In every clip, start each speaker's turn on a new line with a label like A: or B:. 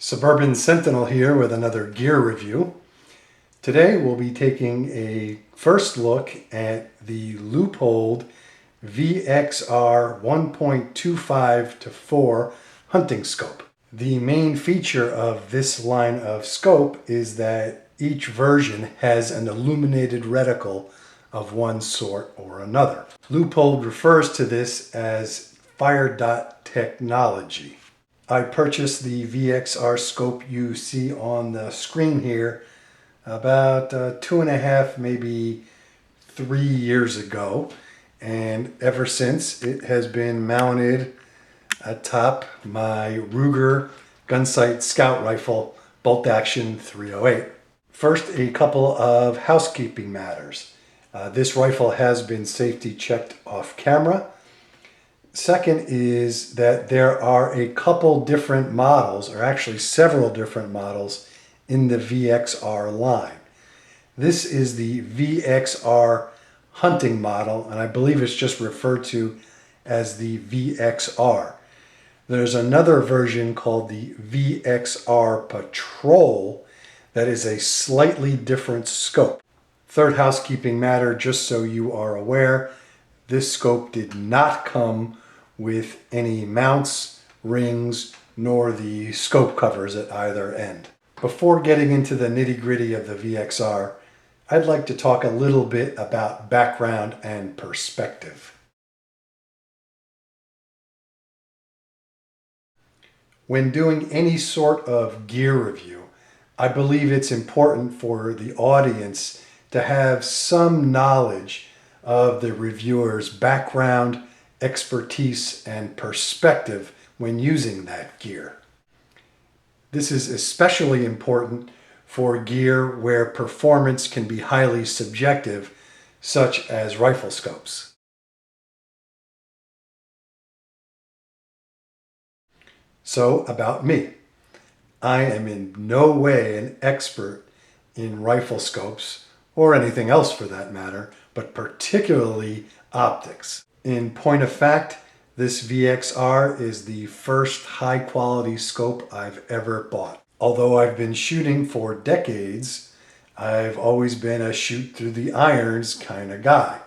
A: Suburban Sentinel here with another gear review. Today we'll be taking a first look at the Leupold VX-R 1.25 to 4 hunting scope. The main feature of this line of scope is that each version has an illuminated reticle of one sort or another. Leupold refers to this as Firedot technology. I purchased the VX-R scope you see on the screen here about 2.5, maybe 3 years ago, and ever since it has been mounted atop my Ruger Gunsite Scout Rifle bolt action 308. First, a couple of housekeeping matters. This rifle has been safety checked off camera. Second is that there are a couple different models, or actually several different models, in the VX-R line. This is the VX-R hunting model, and I believe it's just referred to as the VX-R. There's another version called the VX-R Patrol that is a slightly different scope. Third housekeeping matter, just so you are aware, this scope did not come with any mounts, rings, nor the scope covers at either end. Before getting into the nitty-gritty of the VX-R, I'd like to talk a little bit about background and perspective. When doing any sort of gear review, I believe it's important for the audience to have some knowledge of the reviewer's background, expertise, and perspective when using that gear. This is especially important for gear where performance can be highly subjective, such as rifle scopes. So, about me. I am in no way an expert in rifle scopes, or anything else for that matter, but particularly optics. In point of fact, this VX-R is the first high-quality scope I've ever bought. Although I've been shooting for decades, I've always been a shoot through the irons kind of guy.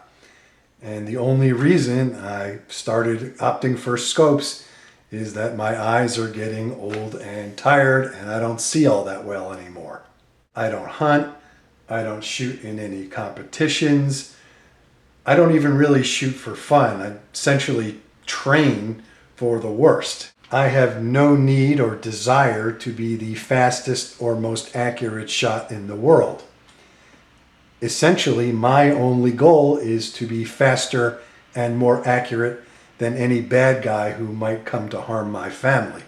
A: And the only reason I started opting for scopes is that my eyes are getting old and tired and I don't see all that well anymore. I don't hunt, I don't shoot in any competitions, I don't even really shoot for fun. I essentially train for the worst. I have no need or desire to be the fastest or most accurate shot in the world. Essentially, my only goal is to be faster and more accurate than any bad guy who might come to harm my family.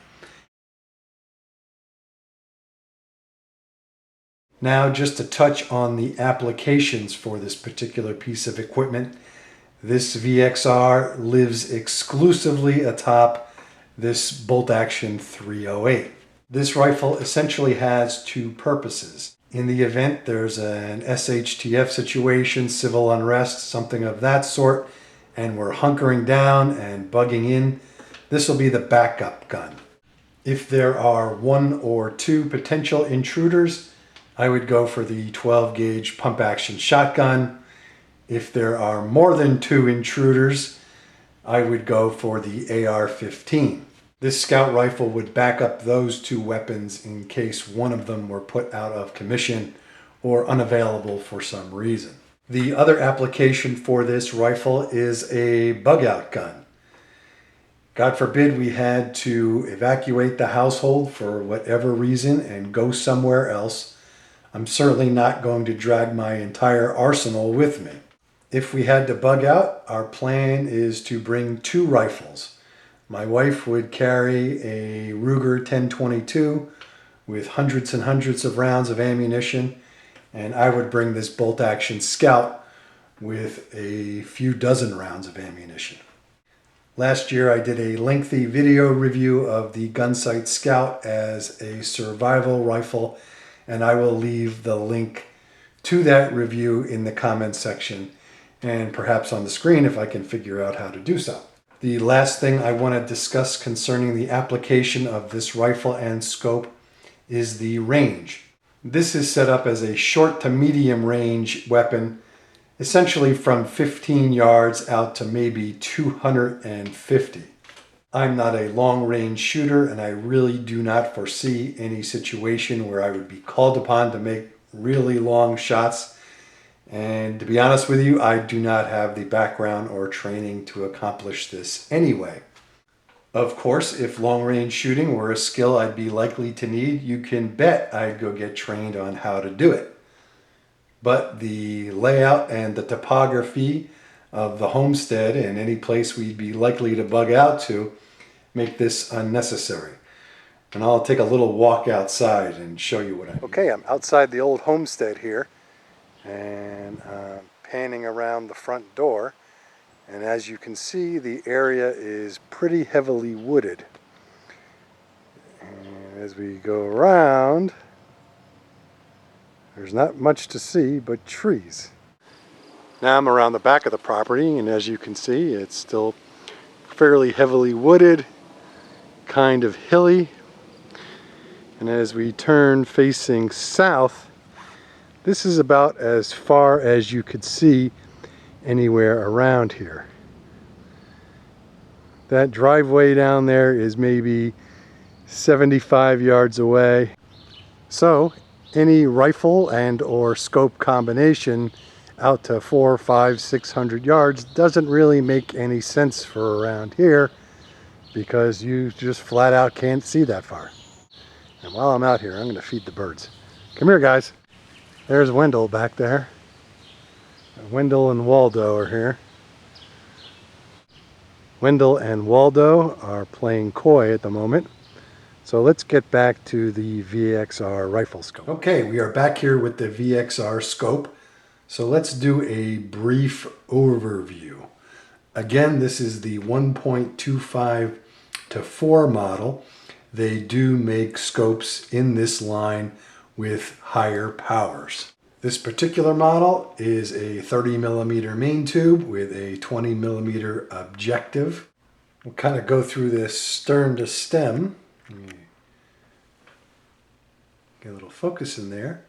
A: Now, just to touch on the applications for this particular piece of equipment, this VX-R lives exclusively atop this bolt action 308. This rifle essentially has two purposes. In the event there's an SHTF situation, civil unrest, something of that sort, and we're hunkering down and bugging in, this will be the backup gun. If there are one or two potential intruders, I would go for the 12 gauge pump action shotgun. If there are more than two intruders, I would go for the AR-15. This scout rifle would back up those two weapons in case one of them were put out of commission or unavailable for some reason. The other application for this rifle is a bug out gun. God forbid we had to evacuate the household for whatever reason and go somewhere else. I'm certainly not going to drag my entire arsenal with me. If we had to bug out, our plan is to bring two rifles. My wife would carry a Ruger 1022 with hundreds and hundreds of rounds of ammunition, and I would bring this bolt action Scout with a few dozen rounds of ammunition. Last year I did a lengthy video review of the Gunsite Scout as a survival rifle, and I will leave the link to that review in the comments section and perhaps on the screen if I can figure out how to do so. The last thing I want to discuss concerning the application of this rifle and scope is the range. This is set up as a short to medium range weapon, essentially from 15 yards out to maybe 250. I'm not a long range shooter, and I really do not foresee any situation where I would be called upon to make really long shots. And to be honest with you, I do not have the background or training to accomplish this anyway. Of course, if long range shooting were a skill I'd be likely to need, you can bet I'd go get trained on how to do it. But the layout and the topography of the homestead and any place we'd be likely to bug out to make this unnecessary. And I'll take a little walk outside and show you what I mean. Okay, I'm outside the old homestead here, and I'm panning around the front door. And as you can see, the area is pretty heavily wooded. And as we go around, there's not much to see but trees. Now I'm around the back of the property, and as you can see, it's still fairly heavily wooded, kind of hilly. And as we turn facing south, this is about as far as you could see anywhere around here. That driveway down there is maybe 75 yards away. So any rifle and or scope combination out to 400, 500, 600 yards doesn't really make any sense for around here, because you just flat out can't see that far. And while I'm out here, I'm going to feed the birds. Come here, guys. There's Wendell back there. Wendell and Waldo are here. Wendell and Waldo are playing coy at the moment. So let's get back to the VX-R rifle scope. Okay, we are back here with the VX-R scope. So let's do a brief overview. Again, this is the 1.25 to 4 model. They do make scopes in this line with higher powers. This particular model is a 30mm main tube with a 20mm objective. We'll kind of go through this stern to stem. Get a little focus in there.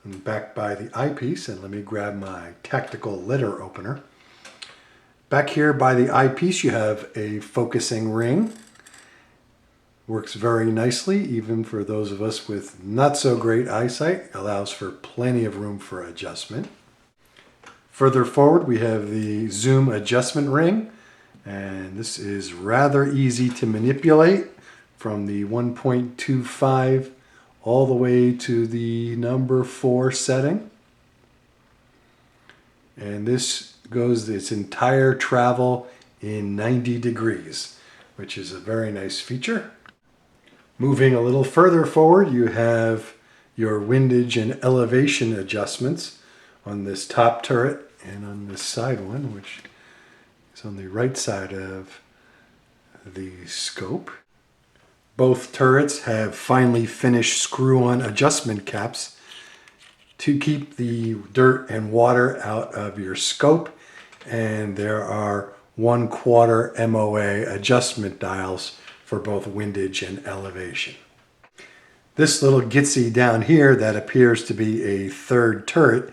A: I'm back by the eyepiece, and let me grab my tactical letter opener. Back here by the eyepiece, you have a focusing ring. Works very nicely, even for those of us with not so great eyesight. Allows for plenty of room for adjustment. Further forward, we have the zoom adjustment ring, and this is rather easy to manipulate from the 1.25 all the way to the number 4 setting. And this goes its entire travel in 90 degrees, which is a very nice feature. Moving a little further forward, you have your windage and elevation adjustments on this top turret and on this side one, which is on the right side of the scope. Both turrets have finely finished screw-on adjustment caps to keep the dirt and water out of your scope, and there are 1/4 MOA adjustment dials for both windage and elevation. This little gitsy down here that appears to be a third turret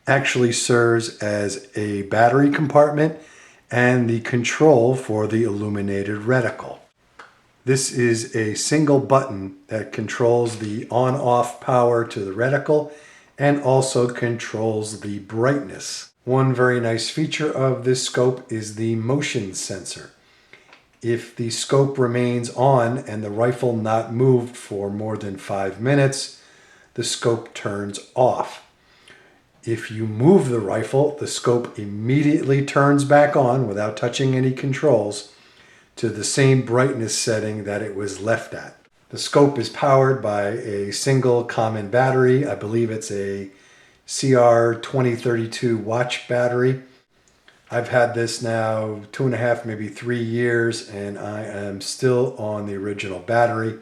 A: actually serves as a battery compartment and the control for the illuminated reticle. This is a single button that controls the on-off power to the reticle and also controls the brightness. One very nice feature of this scope is the motion sensor. If the scope remains on and the rifle not moved for more than 5 minutes, the scope turns off. If you move the rifle, the scope immediately turns back on without touching any controls to the same brightness setting that it was left at. The scope is powered by a single common battery. I believe it's a CR2032 watch battery. I've had this now 2.5, maybe 3 years, and I am still on the original battery.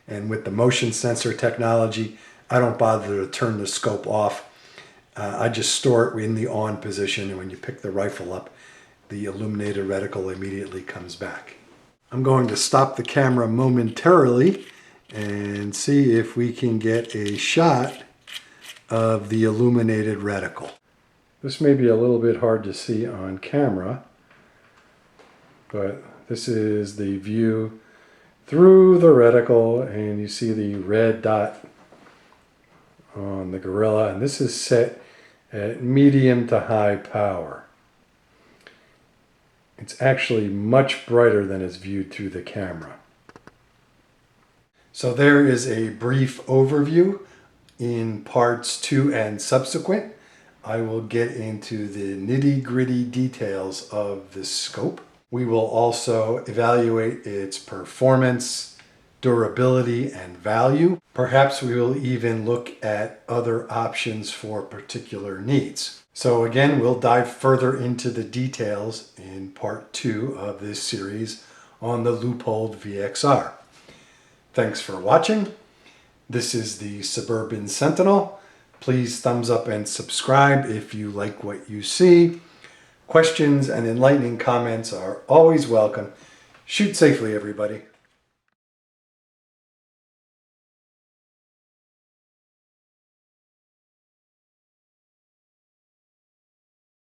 A: And with the motion sensor technology, I don't bother to turn the scope off. I just store it in the on position, and when you pick the rifle up, the illuminated reticle immediately comes back. I'm going to stop the camera momentarily and see if we can get a shot of the illuminated reticle. This may be a little bit hard to see on camera, but this is the view through the reticle, and you see the red dot on the gorilla, and this is set at medium to high power. It's actually much brighter than is viewed through the camera. So there is a brief overview. In parts 2 and subsequent, I will get into the nitty-gritty details of this scope. We will also evaluate its performance, durability, and value. Perhaps we will even look at other options for particular needs. So again, we'll dive further into the details in part 2 of this series on the Leupold VX-R. Thanks for watching. This is the Suburban Sentinel. Please thumbs up and subscribe if you like what you see. Questions and enlightening comments are always welcome. Shoot safely, everybody.